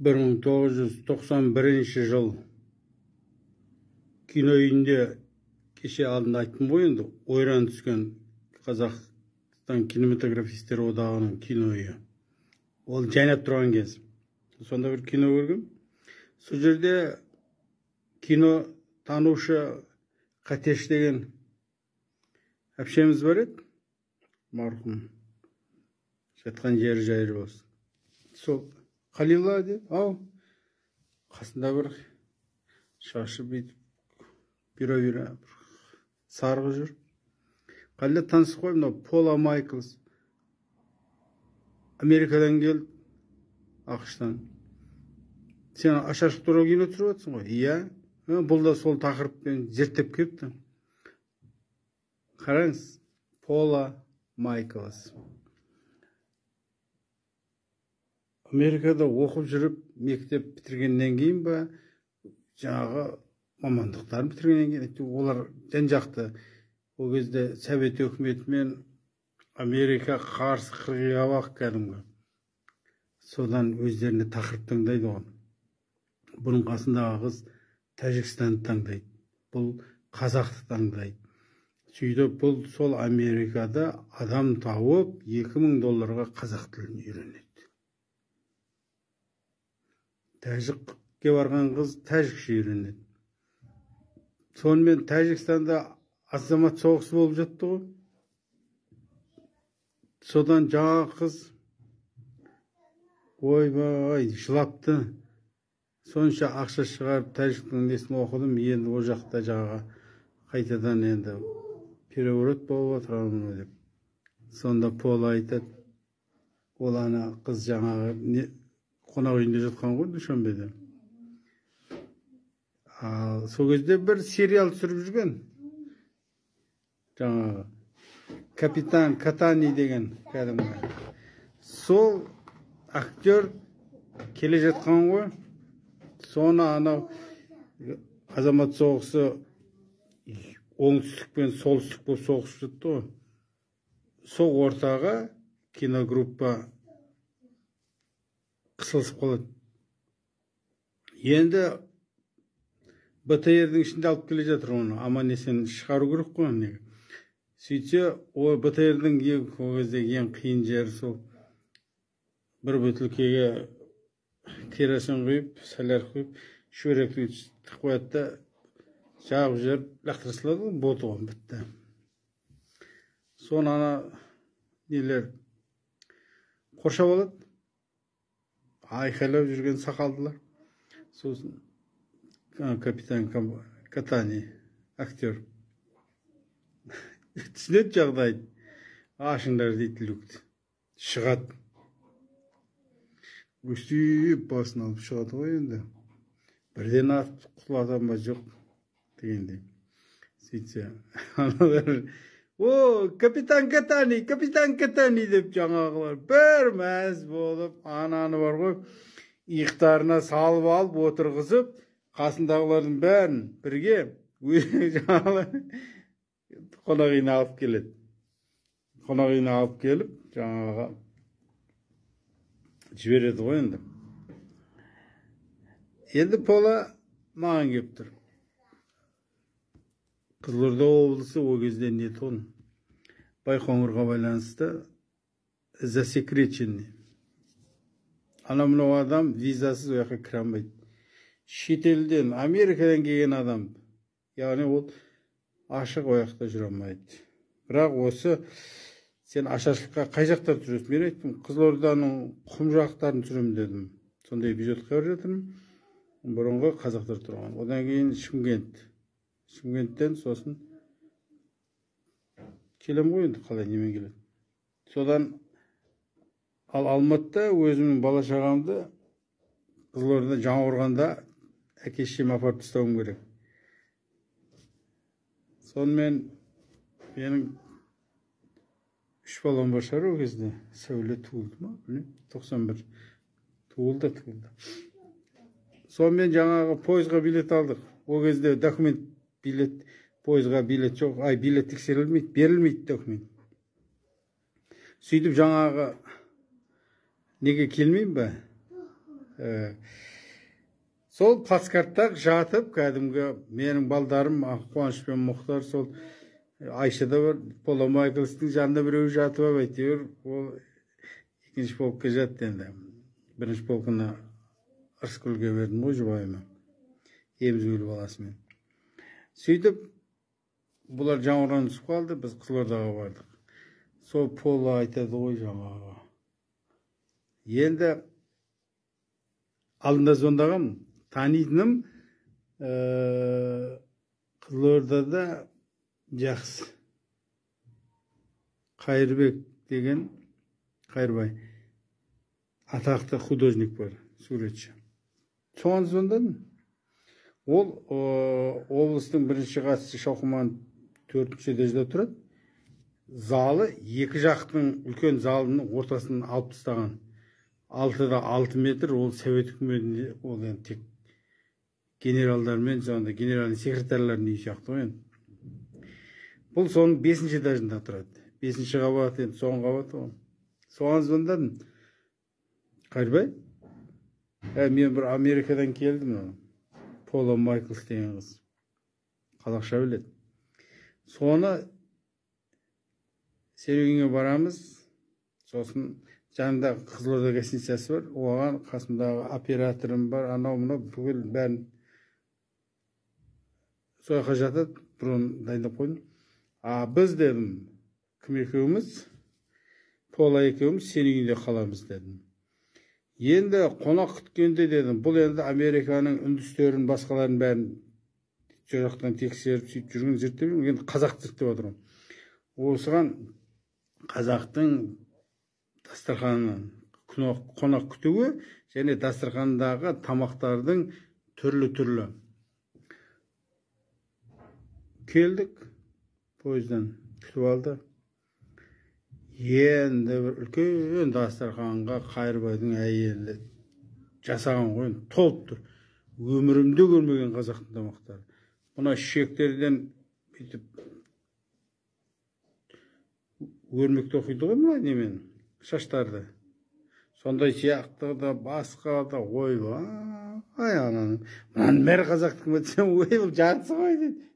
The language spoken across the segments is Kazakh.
1991 жыл кино үйінде кеше алдында айттым ғой, енді ойран түскен Қазақстан кинематографистер одағының кино үйі. Ол жайнап тұрған кез. Сонда бір кино көргем. Сол жерде кино танушы Қатеш деген әпшеміз бар еді. Марқұм. Жатқан жері жайыр болсын. Сол Қалила де, ау, қасында бір шашы бүйтіп, бюро сарғы жүр. Қалила танысып қой, мынау Пола Майклс. Америкадан келді, ақштан. Сен ашашық туралы кино түсіріп отырсың ғой? Иә. Бұл да сол тақырыппен зерттеп келіпті. Қараңыз, Пола Майклс. Америкада оқып жүріп, мектеп бітіргеннен кейін ба, жаңағы мамандықтарын бітіргеннен кейін, олар жан-жақты. Ол кезде Совет өкіметімен Америка қарсы қырғиға бақ кәдімгі. Содан өздеріне тақырып таңдайды оған. Бұның қасындағы қыз Тәжікстанды таңдайды. Бұл қазақты таңдайды. Сөйтіп, бұл сол Америкада адам тауып, $2000 қазақ тілін үйренеді. Тәжікке барған қыз тәжікше үйренеді. Сонымен Тәжікстанда азамат соғысы болып жатты ғой. Содан жаңа қыз ойбай жылапты. Сонша ақша шығарып тәжіктің несін оқыдым, енді ол жақта жаңа қайтадан енді переворот болып отырамын деп. Сонда Пола айтады, ол ана қыз жаңағы қонақ үйінде жатқан ғой Душанбеде. Сол кезде бір сериал түсіріп жүрген. Жаңағы Капитан Катани деген кәдімгі. Сол актер келе жатқан ғой. Соны анау азамат соғысы оңтүстік пен солтүстік болып соғысып жатты ғой. Сол ортаға киногруппа қысылысып қалады. Енді БТР-дің ішінде алып келе жатыр оны. Аман-есен шығару керек қой. Сөйтсе, ол БТР-дің ол кезде ең қиын жері сол бір бөтелкеге керосин құйып, соляр құйып, шүберекті тық қояды да жағып жіберіп лақтыра салады ғой, боты ғой, бітті. Соны ана нелер қоршап алады. Айқайлап жүрген сақалдылар. Сосын Капитан Катани, актер. Түсінеді жағдайды. Ашыңдар дейді люкті. Шығады. Өстіп басын алып шығады ғой енді. Бірден атып құтылады ма жоқ дегендей. Сөйтсе, аналар, о, Капитан Катани деп жаңағылар бір мәз болып, ананы бар ғой, иықтарына салып алып отырғызып, қасындағылардың бәрін бірге жаңағылар қонақ үйіне алып келеді. Қонақ үйіне алып келіп, жаңаға жібереді ғой енді. Енді Пола маған кеп тұр. Қызылорда облысы ол кезде не тон? Байқоңырға байланысты засекреченный. Ана мынау адам визасыз ояққа кіре алмайды. Шетелден, Америкадан келген адам. Яғни ол ашық ояқта жүре алмайды. Бірақ осы сен ашаршылыққа қай жақтар түсіресің? Мен айттым, Қызылорданың құм жақтарын түсіремін дедім. Сондай эпизодқа барып жатырмын. Бұрынғы қазақтар тұрған. Одан кейін Шымкент. Шымкенттен сосын келем ғой енді, қалай немен келеді. Содан ал Алматыда өзімнің бала шағамды Қызылордада Жаңақорғанда әке-шешеме апарып тастауым керек. Сонымен менің 3 балам бар шығар ол кезде. Сәуле туылды ма? 91. Туылды. Сонымен жаңағы пойызға билет алдық. Ол кезде документ билет, пойызға билет жоқ. Билет тексерілмейді, берілмейді документ. Сөйтіп жаңағы неге келмеймін ба? Сол плацкартта жатып, кәдімгі менің балдарым Қуаныш пен Мұхтар, сол Айшада бар, Пола Майклстың жанында біреу жатып ап, әйтеуір ол екінші полкқа жатты енді. Бірінші полкына Ырысгүлге бердім ғой, жұбайыма, Емізгүл баласымен. Сөйтіп, бұлар жаңғыран түсіп қалды, біз Қызылордаға бардық. Сол Пола айтады ғой жаңағы. Енді алдында звондағам, танитыным Қызылордада жақсы. Қайырбек деген, Қайырбай, атақты художник бар, суретші. Соған звондадым. Ол облыстың бірінші қатысы Шоқыман 4-ші этажда тұрады. Залы екі жақтың үлкен залының ортасын алып тастаған. 6-да 6 метр, ол Совет үкіметінде, ол енді тек генералдармен, жаңағыдай генералдың секретарларының үйі сияқты ғой енді. Бұл соның 5-ші этажында тұрады. 5-ші қабат, енді соңғы қабат ғой. Соған звондадым. Қайырбай, мен бір Америкадан келдім. Пола Майклс деген қыз. Қазақша біледі. Соны серуенге барамыз. Сосын жанында Қызылорда гостиницасы бар. Оған қасымдағы операторым бар. Анау-мынау бүкіл бәрін сояққа жатады. Бұрын дайындап қойдым. Біз дедім, кім екеуміз? Пола екеуміз сенің үйінде қаламыз дедім. Енді қонақ күткенде дедім, бұл енді Американың үндістерін, басқаларын бәрін жақтан тексеріп, сөйтіп жүрген зерттеп, енді қазақ зерттеп отырмын. Осыған қазақтың дастарханын қонақ күтуі және дастархандағы тамақтардың түрлі-түрлі. Келдік, пойыздан күтіп алды. Енді бір үлкен дастарханға Қайырбайдың әйелі жасаған ғой, толып тұр. Өмірімде көрмеген қазақтың тамақтары. Мына шектерден бүйтіп өрмек тоқиды ғой, мына немен шаштарды. Сондай сияқты да, басқа да, ойбай, ананы. Мұнан бәрі қазақтың ба десем, ой, бұл жатсы ғой дейді.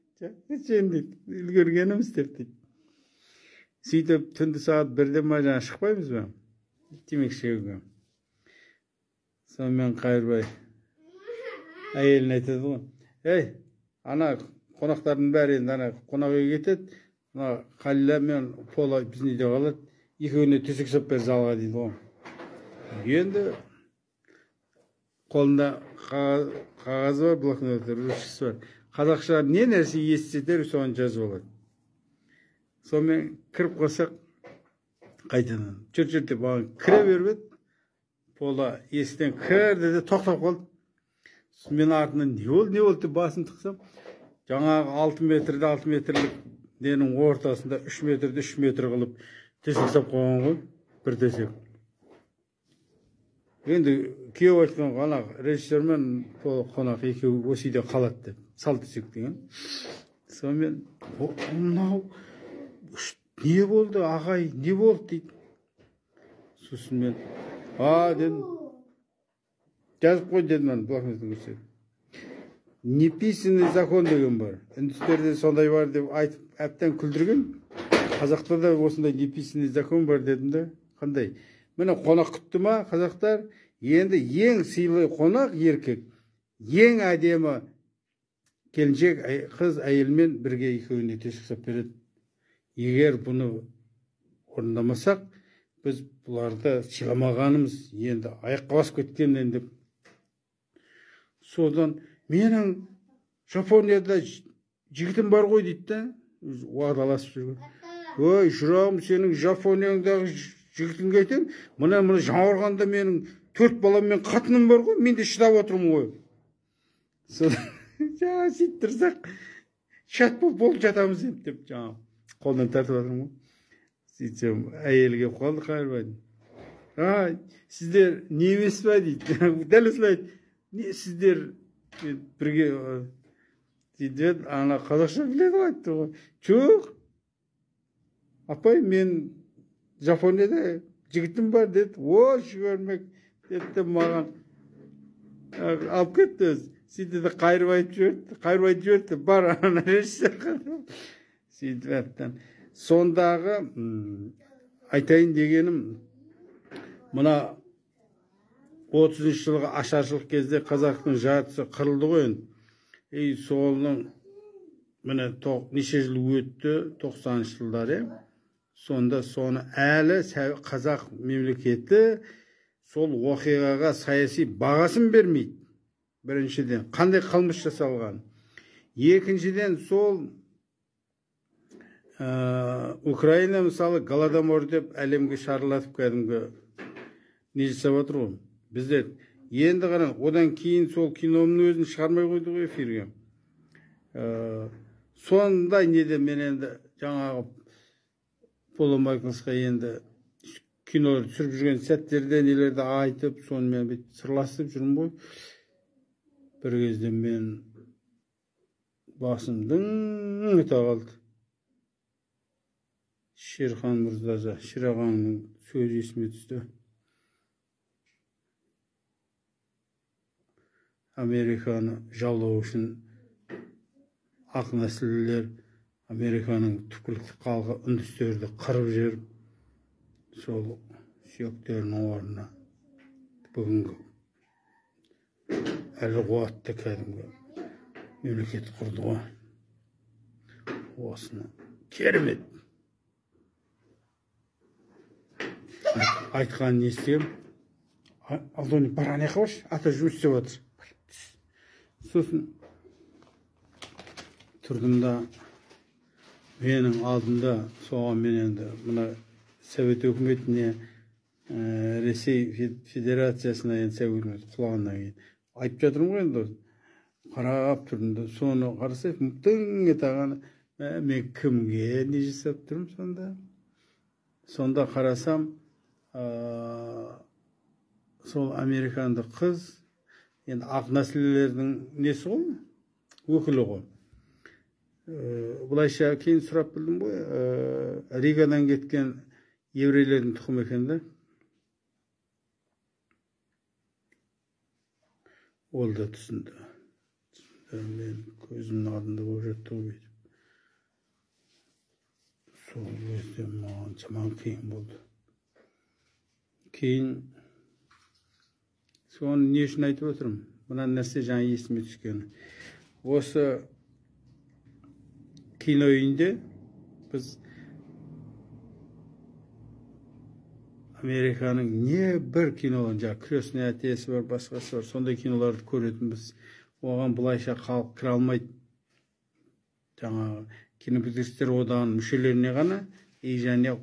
Енді үлгергеніміз деп дейді. Сөйтіп, түнді сағат 1-де ма жаңа шықпаймыз ба? Темекі шегуге. Сонымен Қайырбай әйелін айтады ғой. Ей, ана қонақтардың бәрі енді ана қонақ үйге кетеді. Ана Қалила мен Пола біздің үйде қалады. Екеуіне төсек сап бер залға дейді ғой. Енді қолында қағазы бар, блокноты, ручкасы бар. Қазақша не нәрсе естісетер, соған жазып алады. Сонымен кіріп қалсақ, қайтадан. Жүр деп маған кіре беріп еді. Пола есіктен кірді де тоқтап қалды. Мен артынан не болды деп басын тықсам, жаңағы 6 метрді 6 метрлік ненің ортасында 3 метрді 3 метр қылып төсек сап қойған ғой, бір төсек. Енді күйеу айтқан ғана режиссермен қонақ екеуі осы үйде қалады деп, сал төсек деген. Сонымен, мынау не болды, ағай, не болды дейді. Сосын мен, дедім, жазып қой дедім мен, блокнотын көрсетіп. Неписанный закон деген бар. Үндістерде сондай бар деп айтып, әптен күлдірген. Қазақта да осындай неписанный закон бар дедім де. Қандай? Міне қонақ күтті ма, қазақтар? Енді ең сыйлы қонақ еркек, ең әдемі келіншек қыз әйелмен бірге екеуіне төсек сап береді. Егер бұны орындамасақ, біз бұларды сыйламағанымыз, енді аяққа басып кеткеннен деп. Содан менің Жапонияда жігітім бар ғой дейді да, уағдаласып жүрген. Ой, шырағым, сенің Жапонияңдағы жігітіңге айтайын, мына жаңғырғанда менің 4 балам мен қатыным бар ғой, мен де шыдап отырмын ғой. Содан жаңа сөйтіп тұрсақ, шат болып жатамыз деп жаңа қолдан тартып жатырмын ғой. Сөйтсем, әйелге қалды Қайырбайдың. Сіздер не емес па дейді. Дәл осылай не сіздер бірге дейді, ана қазақша біледі ғой айтты ғой. Жоқ, апай, мен Жапонияда жігітім бар деді. О, жүгірмек деді маған. алып кетті өзі. Сөйтті де қайырып жіберді, бар ана режиссер. Сөйтіп әттен. Сондағы айтайын дегенім, мына 30 жылғы ашаршылық кезде қазақтың жартысы қырылды ғой енді. Соның міне неше жыл өтті, 90 жылдары. Сонда соны әлі қазақ мемлекеті сол оқиғаға саяси бағасын бермейді. Біріншіден, қандай қылмыс жасалған. Екіншіден, сол Украина мысалы Голодомор деп әлемге шарылатып кәдімгі не жасап отыр ғой. Біздер енді ғана одан кейін сол киномның өзін шығармай қойды ғой эфирге. Сондай неде мен енді жаңағы Пола Майклсқа енді кинолар түсіріп жүрген сәттерде нелерді айтып, сонымен бет сырласып жүрмін ғой. Бір кезде мен басымдың ете қалды. Шерхан Мұрзаза, Шерағаңның сөзі есіме түсті. Американы жаулау үшін ақнәсілділер Американың түпкілікті қалғы үндістерді қырып жеріп, сол сүйектерінің орнына бүгінгі әлі қуатты кәдімгі мемлекет құрды ғой. Осыны керемет айтқанын естігем. Алдони бар ана жаққа баршы, ата жұмыс істеп жатыр. Сосын тұрдым да менің алдымда соған мен енді мына Совет өкіметіне, Ресей Федерациясына енді Совет өкіметі құлағаннан кейін айтып жатырмын ғой енді. Қарап тұрдым да, соны қарасай, тың етағаны, мен кімге не жасап тұрмын сонда? Сонда қарасам, сол американдық қыз, енді ақ нәсілділердің несі ғой, өкілі ғой. Бұлайша кейін сұрап білдім ғой, Ригадан кеткен еврейлердің тұқымы екен да. Ол да түсінді. Мен көзімнің алдында болып жатты ғой. Сол кезде маған жаман қиын болды. Кейін соны не үшін айтып отырмын? Мына нәрсе жаңа есіме түскені. Осы кино үйінде біз Американың не бір киноларын, жаңа Крестный отец бар, басқасы бар, сондай киноларды көретінбіз. Оған бұлайша халық кіре алмайды. Жаңағы кинопедагогтер одағының мүшелеріне ғана, және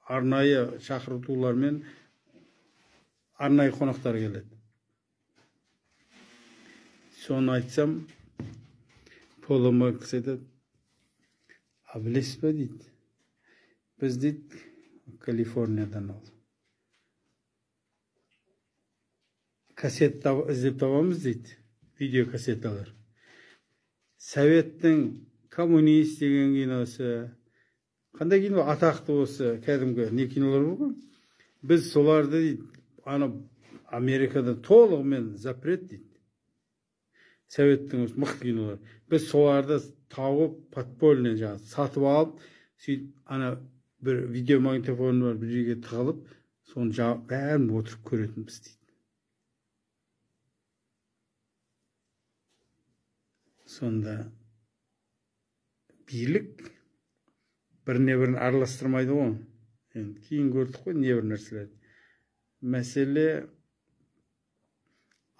арнайы шақыртулармен арнайы қонақтар келеді. Соны айтсам, Пола Майклс айтады, а білесіз ба дейді, біз дейді Калифорниядан алдық. Кассет іздеп табамыз дейді, видеокассеталар. Советтің коммунист деген киносы, қандай кино атақты осы кәдімгі не кинолар бар ғой. Біз соларды дейді, ана Америкада толығымен запрет дейді. Советтің осы мықты кинолар. Біз соларды тауып, подпольно жаңағы сатып алып, сөйтіп ана бір видеомагнитофон бар, бір жерге тығылып, соны бәрін отырып көретінбіз дейді. Сонда билік біріне-бірін араластырмайды ғой. Енді кейін көрдік қой не бір нәрселерді. Мәселе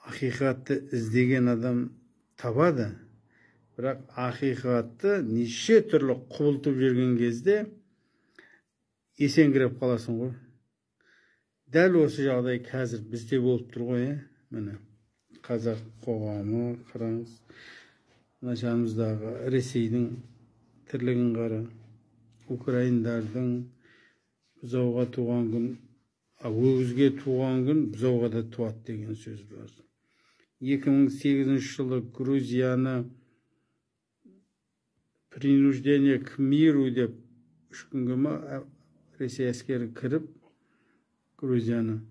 ақиқатты іздеген адам табады, бірақ ақиқатты неше түрлі құбылтып жүрген кезде есеңгіреп қаласың ғой. Дәл осы жағдай қазір бізде болып тұр ғой, міне қазақ қоғамы қараңыз. Мына жанымыздағы Ресейдің тірлігін қара, украиндардың бұзауға туған күн, өгізге туған күн бұзауға да туады деген сөз бар. 2008 жылы Грузияны принуждение к миру деп 3 күнге ма Ресей әскері кіріп Грузияны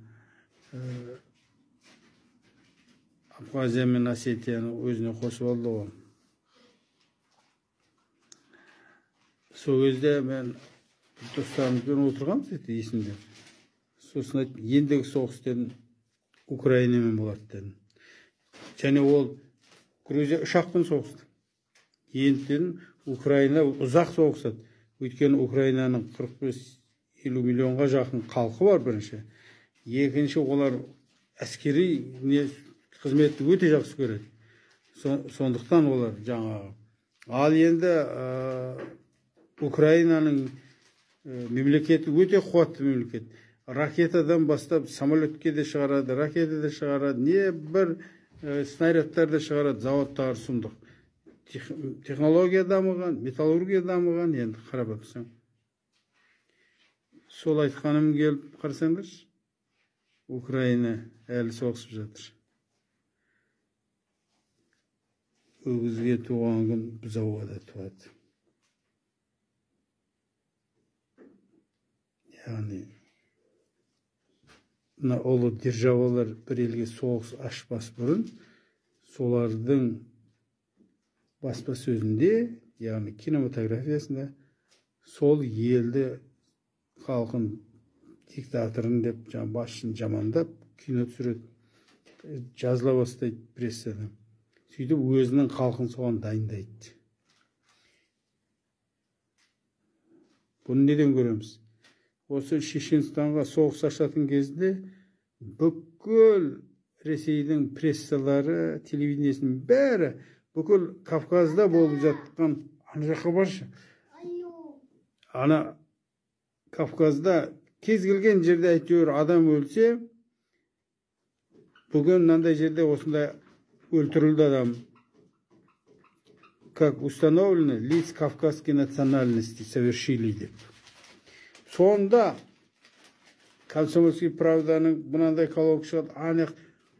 Абхазия мен Осетияны өзіне қосып алды ғой. Сол кезде мен достарымызбен отырғанбыз, есімде. Сосын айтып, ендігі соғыс дедім, Украинамен болады дедім. Және ол Грузия ұшақпен соғысты. Енді дедім, Украина ұзақ соғысады. Өйткені Украинаның 45-50 миллионға жақын халқы бар бірінші. Екінші, олар әскери қызметті өте жақсы көреді. Сондықтан олар жаңағы. Ал енді Украинаның мемлекеті өте қуатты мемлекет. Ракетадан бастап самолетке де шығарады, ракета де шығарады, не бір снарядтар да шығарады, заводтар сұмдық. Технология дамыған, металлургия дамыған, енді қарап өтсең. Сол айтқаным келіп қарасаңдар, Украина әлі соғысып жатыр. Өгізге туған күн бұзауға да туады. Яғни, мына ұлы державалар бір елге соғыс ашпас бұрын, солардың баспасөзінде, яғни кинематографиясында, сол елді халқын диктаторын деп, басшысын жамандап, кино түсіреді, жазыла бастайды прессада. Сөйтіп өзінің халқын соған дайындайды. Бұны неден көреміз? Осы Шешенстанға соғыс ашатын кезде бүкіл Ресейдің прессалары, телевидениесінің бәрі, бүкіл Кавказда болып жатқан, ана жаққа баршы. Ана Кавказда кез келген жерде әйтеуір адам өлсе, бүгін мынандай жерде осындай өлтірілді адам. Как установлено, лиц кавказской национальности совершили деп. Сонда Комсомольский правданың мынандай колонка шығады, анық.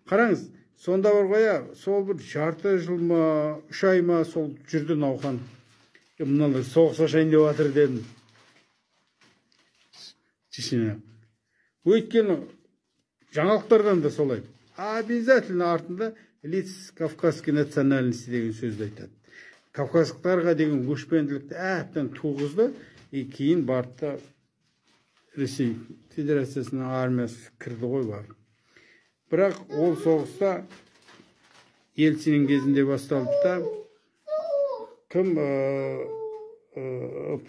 Қараңыз, сонда бар қоя, сол бір жарты жыл ма, 3 ай ма сол жүрді науқан. Мыналар соғыс ашайын деп жатыр дедім. Чечня. Өйткені жаңалықтардан да солай. Обязательно артында лиц кавказской национальности деген сөзді айтады. Кавказдықтарға деген өшпенділікті әптен туғызды, кейін барды Ресей Федерациясының армиясы кірді ғой бар. Бірақ ол соғыста Ельциннің кезінде басталды да,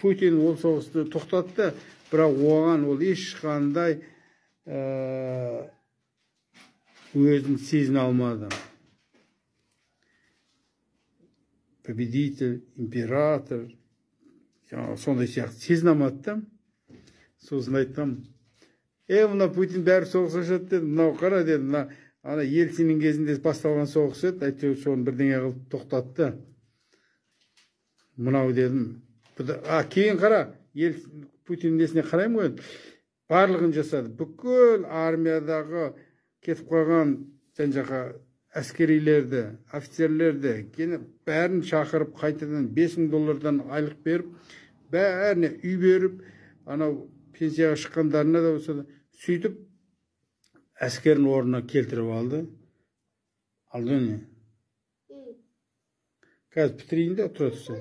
Путин ол соғысты тоқтатты, бірақ оған ол ешқандай өзін сезіне алмады. Победитель, император, сондай сияқты сезіне алмады. Сосын айтқам, мына Путин бәрі соғыс ашады деді, мынау қара деді, ана Ельциннің кезінде басталған соғыс еді, әйтеуір соны бірдеңе қылып тоқтатты. Мынау дедім. Кейін қара, Путин несіне қараймын ғой, барлығын жасады. Бүкіл армиядағы кетіп қалған жаңағы әскерилерді, офицерлерді, бәрін шақырып, қайтадан $5,000 айлық беріп, бәріне үй беріп, анау пенсияға шыққандарына да болса да, сөйтіп әскерін орнына келтіріп алды. Алды не? Қазір бітірейін де тұра тұрса.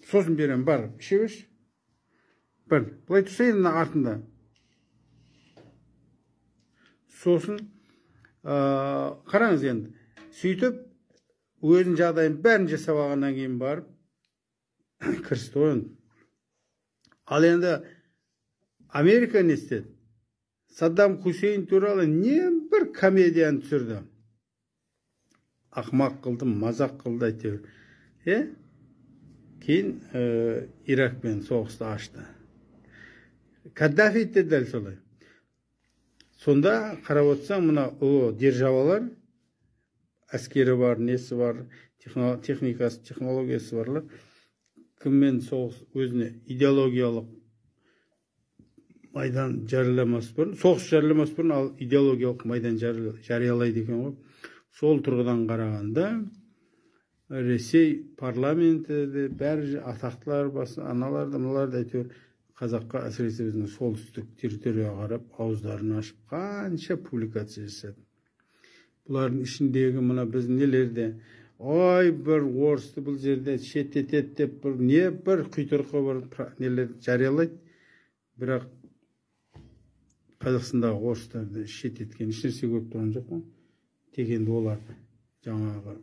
Сосын берем, бар, іше беш. Бір, бұлай тұрса енді артында. Сосын қараңыз енді. Сөйтіп, өзін жағдайын бәрін жасап алғаннан кейін барып, кірісті ғой. Ал енді Америка не істеді? Саддам Хусейн туралы не бір комедияны түсірді. Ақмақ қылды, мазақ қылды әйтеуір. Кейін Иракпен соғысты ашты. Каддафи де дәл солай. Сонда қарап отырсаң, мына державалар, әскері бар, несі бар, техникасы, технологиясы барлар, кіммен соғыс өзіне идеологиялық майдан жарияламас бұрын, соғыс жарияламас бұрын, ал идеологиялық майдан жариялайды екен ғой. Сол тұрғыдан қарағанда Ресей парламенті де бәрі атақтылар басы, аналар да, мыналар да әйтеуір қазаққа, әсіресе біздің солтүстік территорияға қарап, ауыздарын ашып, қанша публикация жасады. Бұлардың ішіндегі мына біз нелерде, ой, бір орысты бұл жерде шеттетеді деп бір не бір құйтырқы бір нелер жариялайды. Бірақ Қазақстандағы орыстарды шеттеткен ешнәрсе көріп тұрған жоқ па? Дегенде олар жаңағы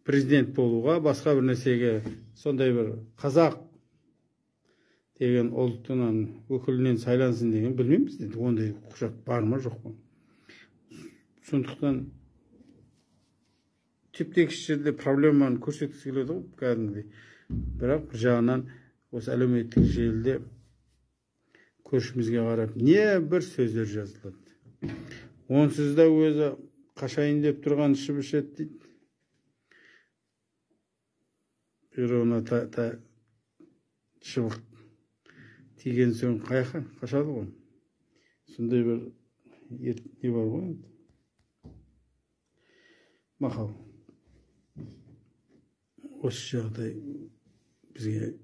президент болуға, басқа бір нәрсеге сондай бір қазақ деген ұлтынан өкілінен сайлансын деген білмейміз деді. Ондай құжат бар ма жоқ па? Сондықтан теп-тегіс жерде проблеманы көрсеткісі келеді ғой кәдімгідей. Бірақ бір жағынан осы әлеуметтік желіде көршімізге қарап не бір сөздер жазылады. Онсыз да өзі қашайын деп тұрған ішіп ішеді дейді. Ona шыбық тиген соң қашады ғой. Сондай бір не бар ғой. Мақал. Осы жағдай бізге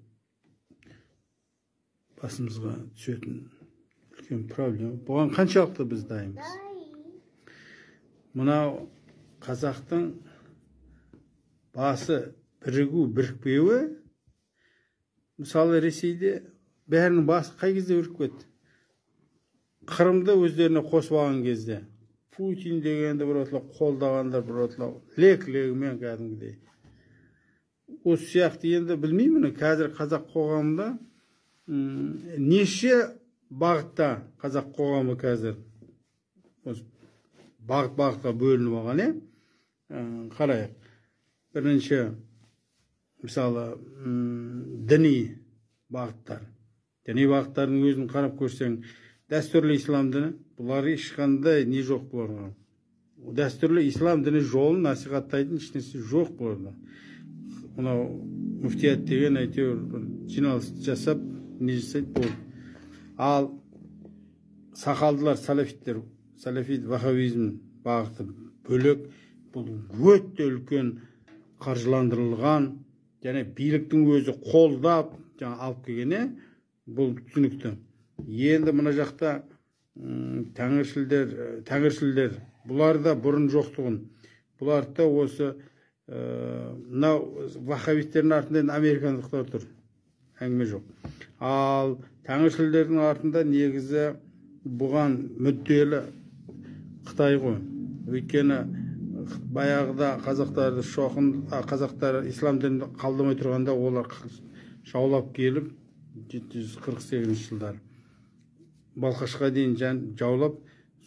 басымызға түсетін үлкен проблема. Бұған қаншалықты біз дайынбыз? Мынау қазақтың басы бірігу, бірікпеуі, мысалы Ресейде бәрінің басы қай кезде бірігіп кетті? Қырымды өздеріне қосып алған кезде Путин дегенді бір отлау қолдағандар, бір отлау лек-легімен кәдімгідей. Осы сияқты енді білмеймін, қазір қазақ қоғамында неше бағытта қазақ қоғамы қазір бағыт-бағытқа бөлініп алған, қарайық. Бірінші, мысалы, діни бағыттар. Діни бағыттардың өзін қарап көрсең, дәстүрлі ислам діні, бұлар ешқандай не жоқ бұларға. Дәстүрлі ислам діні жолын насихаттайтын ешнәрсе жоқ бұларда. Мынау мүфтият деген әйтеуір жиналыс жасап, не жасайды болды. Ал сақалдылар, салафиттер, салафит ваххабизм бағыты бөлек, бұл өте үлкен қаржыландырылған, және биліктің өзі қолдап алып келгені, бұл түсінікті. Енді мына жақта тәңіршілдер, бұларда бұрын жоқтығын, бұларда осы ваххабиттердің артында американдықтар тұр, әңгіме жоқ. Ал тәңіршілдердің артында негізі бұған мүдделі Қытай ғой. Өйткені баяғыда қазақтар ислам дінін қалдырмай тұрғанда олар жаулап келіп 748 жылдар Балқашқа дейін жаулап,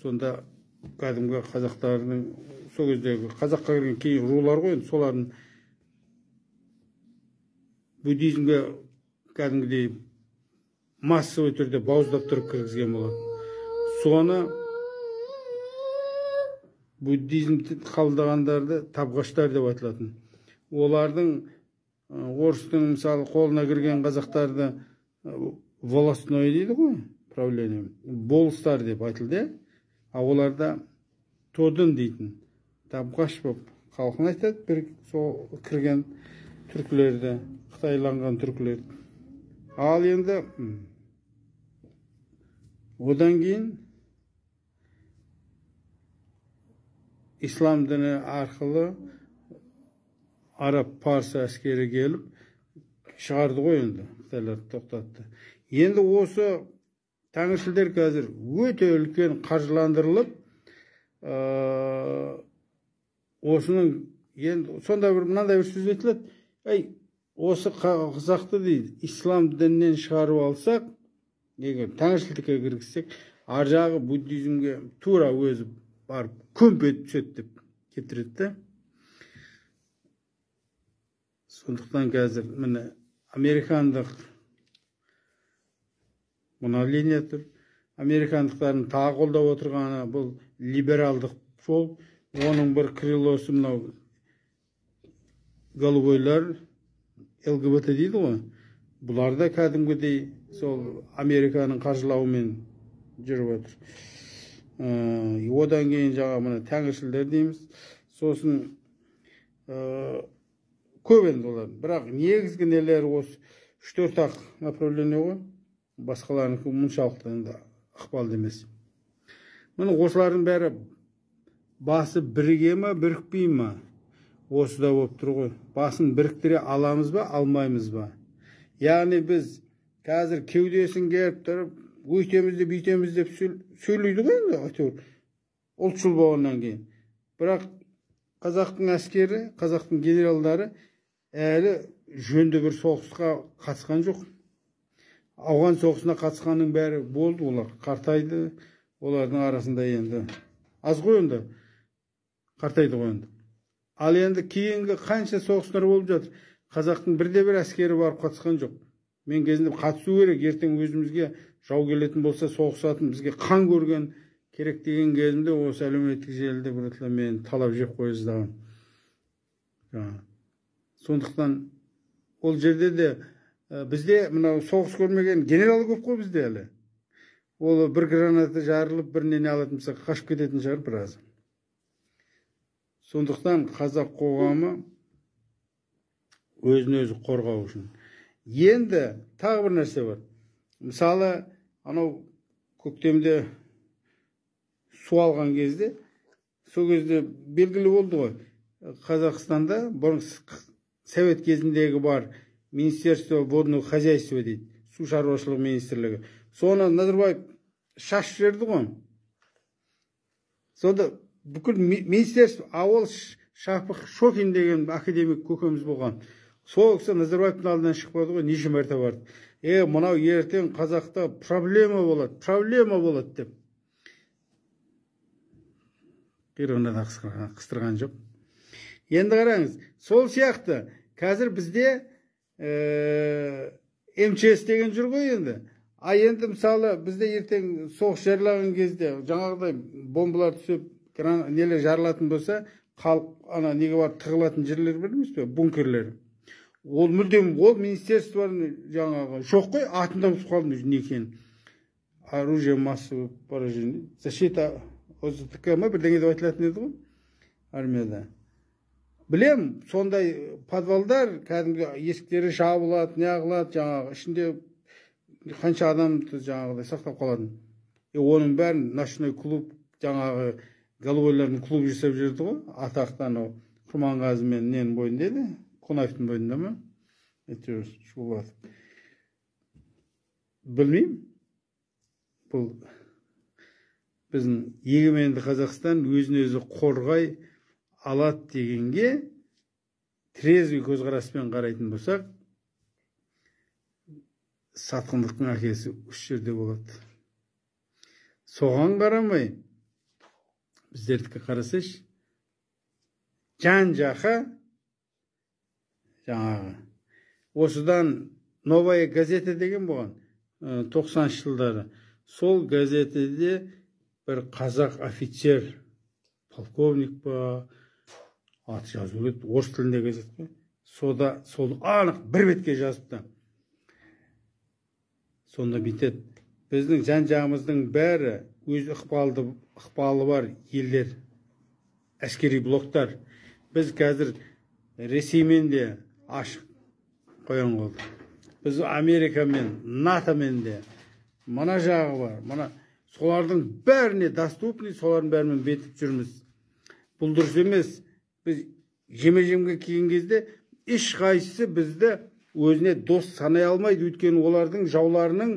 сонда кәдімгі қазақтардың сол кездегі қазаққа кірген кейін рулар ғой, солардың буддизмге кәдімгідей массовый түрде бауыздап тұрып кіргізген болады. Соны буддизмді қабылдағандарды табғаштар деп айтылатын. Олардың орыстың мысалы қолына кірген қазақтарды волостной дейді ғой, правление, болыстар деп айтылды. А оларда тодын дейтін, табғаш болып халқын айтады, бір сол кірген түркілерді, қытайланған түркілерді. Ал енді одан кейін ислам діні арқылы араб парсы әскері келіп шығарды ғой, енді қытайларды тоқтатты. Енді осы тәңіршілдер қазір өте үлкен қаржыландырылып, осының енді сонда бір мынандай бір сөз айтылады, осы қазақты дейді, ислам дінінен шығарып алсақ, егер тәңіршілдікке кіргізсек, ар жағы буддизмге тура өзі барып көмпе түседі деп кетіреді. Сондықтан қазір міне американдық мына линия тұр. Американдықтардың тағы қолдап отырғаны бұл либералдық жол. Оның бір крылосы мынау голубойлар, ЛГБТ дейді ғой. Бұлар да кәдімгідей сол Американың қаржылауымен жүріп отыр. Одан кейін жаңа мына тәңіршілдер дейміз. Сосын көп енді олар. Бірақ негізгі нелері осы 3-4 направление ғой. Басқаларының мұншалықты ықпалды емес. Міне осылардың бәрі басы бірге ма, бірікпей ма? Осы да болып тұр ғой. Басын біріктіре аламыз ба, алмаймыз ба? Яғни біз қазір кеудесін керіп тұрып, өйтеміз деп, бүйтеміз деп сөйлейді ғой енді, әйтеуір ұлтшыл болғаннан кейін. Бірақ қазақтың әскері, қазақтың генералдары әлі жөнді бір соғысқа қатысқан жоқ. Ауған соғысына қатысқанның бәрі болды, олар қартайды, олардың арасында енді аз ғой енді, қартайды ғой енді. Ал енді кейінгі қанша соғыстар болып жатыр, қазақтың бірде-бір әскері барып қатысқан жоқ. Мен кезінде қатысу керек, ертең өзімізге жау келетін болса соғысатын, бізге қан көрген керек деген кезімде осы әлеуметтік желіде бір мен талап жеп қойыздаған. Сондықтан ол жерде де бізде мынау соғыс көрмеген генерал көп қой бізде әлі. Ол бір граната жарылып, бірінен алатын болса қашып кететін шығар біраз. Сондықтан қазақ қоғамы өзін-өзі қорғау үшін. Енді тағы бір нәрсе бар. Мысалы, анау көктемде су алған кезде, сол кезде белгілі болды ғой. Қазақстанда бұрын совет кезіндегі бар Министерство водного хозяйства дейді, су шаруашылығы министрлігі. Соны Назарбаев шашып жіберді ғой. Сонда бүкіл министерство, ауыл Шапық Шокин деген академик көкеміз болған. Сол кісі Назарбаевтың алдынан шықпады ғой, неше мәрте барды. Мынау ертең қазақта проблема болады деп. Қиырғында да қыстырған жоқ. Енді қараңыз, сол сияқты қазір бізде МЧС деген жүр ғой енді. Енді мысалы бізде ертең соғыс жарылған кезде жаңағыдай бомбалар түсіп, нелер жарылатын болса, халық ана неге бар тығылатын жерлер бар емес пе, бункерлер. Ол мүлдем ол министерствоның жаңағы жоқ қой, атында ұмытып қалдым не екенін. Оружие массового поражения, защита ОЗТК ма бірдеңе деп айтылатын еді ғой армияда. Білем, сондай подвалдар, кәдімгі есіктері жабылады, неғылады, жаңағы ішінде қанша адамды жаңағыдай сақтап қалатын. Оның бәрін ночной клуб, жаңағы голубойлардың клуб жасап жүрді ғой, атақты анау Құрманғазы мен ненің бойында еді, Қонаевтың бойында ма? Әйтеуір шулатып. Білмеймін. Бұл біздің егеменді Қазақстан өзін-өзі қорғай алады дегенге трезвый көзқараспен қарайтын болсақ, сатқындықтың әкесі үш жерде болады. Соған қарамай, біздердікі қарасайшы, жан-жақа жаңағы. Осыдан Новая газета деген болған, 90-шы жылдары. Сол газетеде бір қазақ офицер, полковник па, аты жазу еді, орыс тілінде газет па, сол анық бір бетке жазыпты. Сонда бүйтеді, біздің жан-жағымыздың бәрі өз ықпалы бар елдер, әскери блоктар. Біз қазір Ресеймен де ашық қоян қолды. Біз Америкамен, НАТОмен де мына жағы бар, мына солардың бәріне доступный, солардың бәрімен бетіп жүрміз. Бұл дұрыс емес. Біз жеме-жемге келген кезде ешқайсысы бізді өзіне дос санай алмайды, өйткені олардың жауларының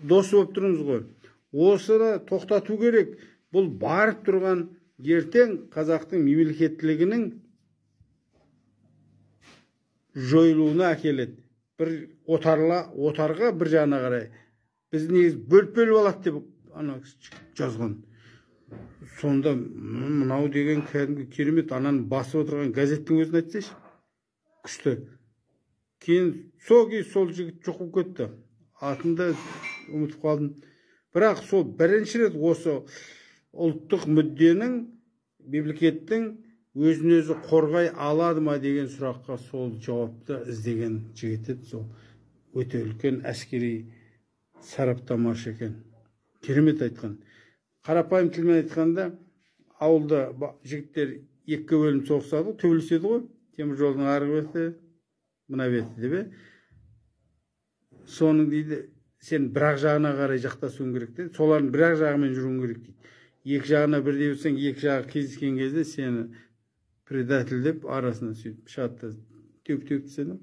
досы болып тұрмыз ғой. Осыны тоқтату керек. Бұл барып тұрған ертең қазақтың мемлекеттілігінің жойылуына әкеледі. Бір отарға бір жағына қарай. Біз негіз бөліп алады деп жазған. Сонда мынау деген кәдімгі керемет, ананың басып отырған газеттің өзін айтсайшы. Күшті. Кейін сол жігіт жоқ болып кетті. Атында ұмытып қалдым. Бірақ сол бірінші рет осы ұлттық мүдденің, мемлекеттің өзін-өзі қорғай алады ма деген сұраққа сол жауапты іздеген жігіт еді. Сол өте үлкен әскери сараптамашы екен. Керемет айтқан. Қарапайым тілмен айтқанда, ауылда жігіттер екіге бөлініп соғысады, төбелеседі ғой. Темір жолдың арғы беті, мына беті деп. Соның дейді, сен бір-ақ жағына қарай жақтасуың керек дейді. Солардың бір-ақ жағымен жүруің керек дейді. екі жағына бірдей болсаң, екі жағы кездескен кезде сені предатель деп арасынан сөйтіп шатты тек деседі.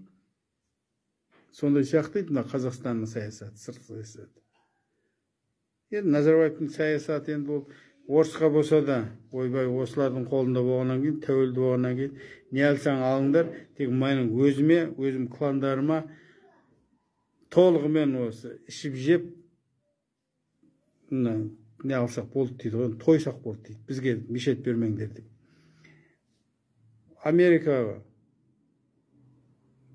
Сондай сияқты дейді мына Қазақстанның саясаты, сыртқы саясаты. Енді Назарбаевтың саясаты енді ол орысқа болса да, ойбай осылардың қолында болғаннан кейін, тәуелді болғаннан кейін, не алсаң алыңдар, тек менің өзіме, өзім кландарыма толығымен осы ішіп жеп, не алсақ болды дейді ғой, тойсақ болды дейді, бізге мешет бермеңдер деп. Америкаға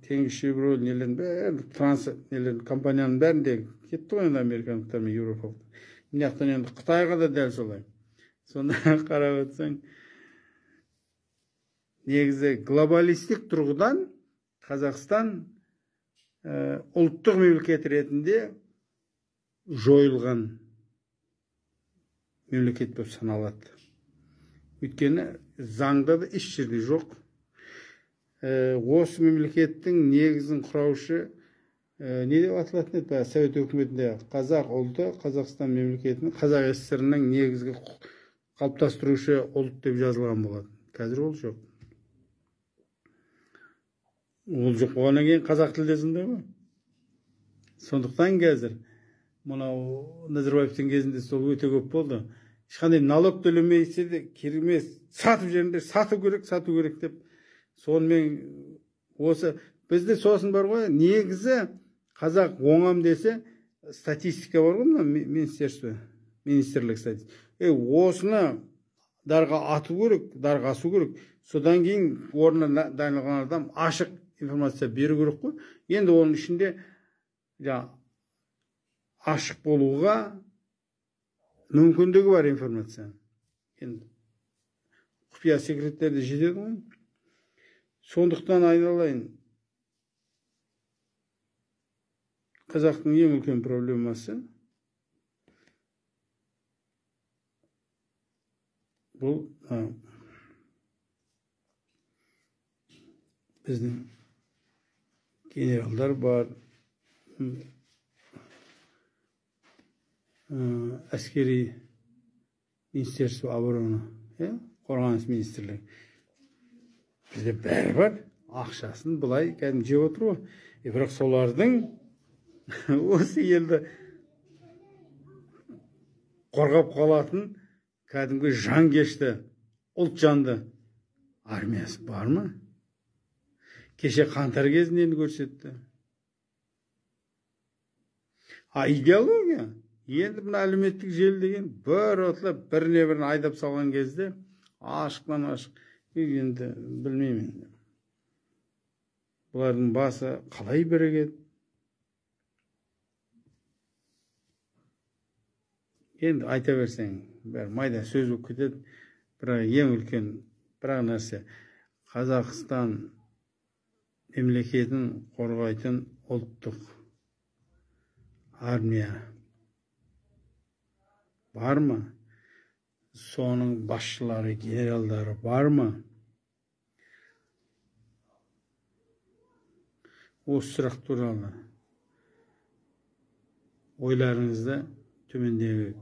теңіз шевроль нелерін бәрін, транс нелерін, компанияның бәрінде кетті ғой енді американдықтар мен еуропалықтар. Мына жақтан енді Қытайға да дәл солай. Сонда қарап өтсең, негізі глобалистік тұрғыдан Қазақстан ұлттық мемлекет ретінде жойылған мемлекет болып саналады. Өйткені заңда да еш жерде жоқ. Осы мемлекеттің негізін құраушы не деп аталатын еді? Совет өкіметінде қазақ ұлты, Қазақстан мемлекетінің, Қазақ СССР-ның негізгі қалыптастырушы ұлт деп жазылған болады. Қазір ол жоқ. Ол жоқ болғаннан кейін қазақ тілдесінде ғой. Сондықтан қазір мынау Назарбаевтың кезінде сол өте көп болды. Ешқандай налог төлемейсе де керемес, сатып жерінде сату керек деп. Сонымен осы бізде сосын бар ғой, негізі қазақ оңам десе статистика бар ғой, министрлік статистика. Осыны дарға ату керек, дарға асу керек. Содан кейін орнына дайындалған адам ашық информация беру керек қой. Енді оның ішінде ашық болуға мүмкіндігі бар информация. Енді құпия секреттерді жетеді ғой. Сондықтан айналайын, қазақтың ең үлкен проблемасы бұл біздің генералдар бар, әскери министерство обороны, қорғаныс министрлігі. Бізде бәрі бар, ақшасын бұлай кәдімгі жеп отыр ғой. Бірақ солардың осы елді қорғап қалатын кәдімгі жанкешті, ұлт жанды армиясы бар ма? Кеше қаңтар кезінде көрсетті. Идеология. Енді мына әлеуметтік желі деген бір отлап біріне бірін айдап салған кезде ашықтан ашық. Енді білмеймін. Бұлардың басы қалай бірігеді? Енді айта берсең, бәрі майда сөз болып кетеді. Бірақ ең үлкен бір нәрсе, Қазақстан мемлекетін қорғайтын ұлттық армия бар ма? Соның басшылары, генералдары бар ма? Осы сұрақ туралы ойларыңызды төмендегі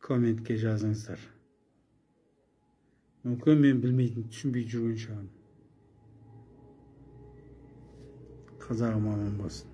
комментке жазыңыздар. Мүмкін мен білмейтін, түсінбей жүрген шығармын. Қазағым аман болсын.